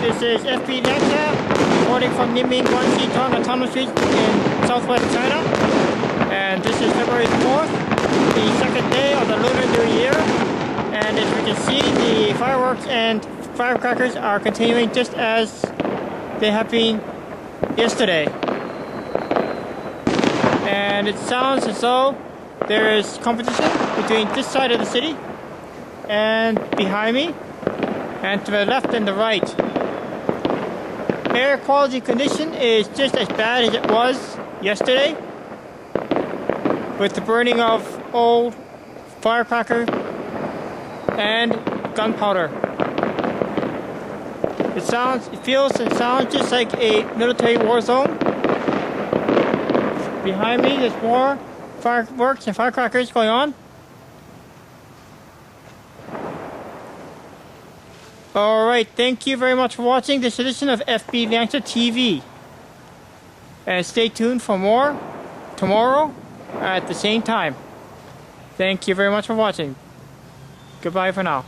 This is FB Nexa, reporting from Ninmin, Guangxi, Tong, and Tunnel Street in southwest China. And this is February 4th, the second day of the Lunar New Year. And as we can see, the fireworks and firecrackers are continuing just as they have been yesterday. And it sounds as though there is competition between this side of the city and behind me, and to the left and the right. Air quality condition is just as bad as it was yesterday, with the burning of old firecracker and gunpowder. It feels and sounds just like a military war zone. Behind me, there's more fireworks and firecrackers going on. Alright, thank you very much for watching this edition of FB Nexa TV. And stay tuned for more tomorrow at the same time. Thank you very much for watching. Goodbye for now.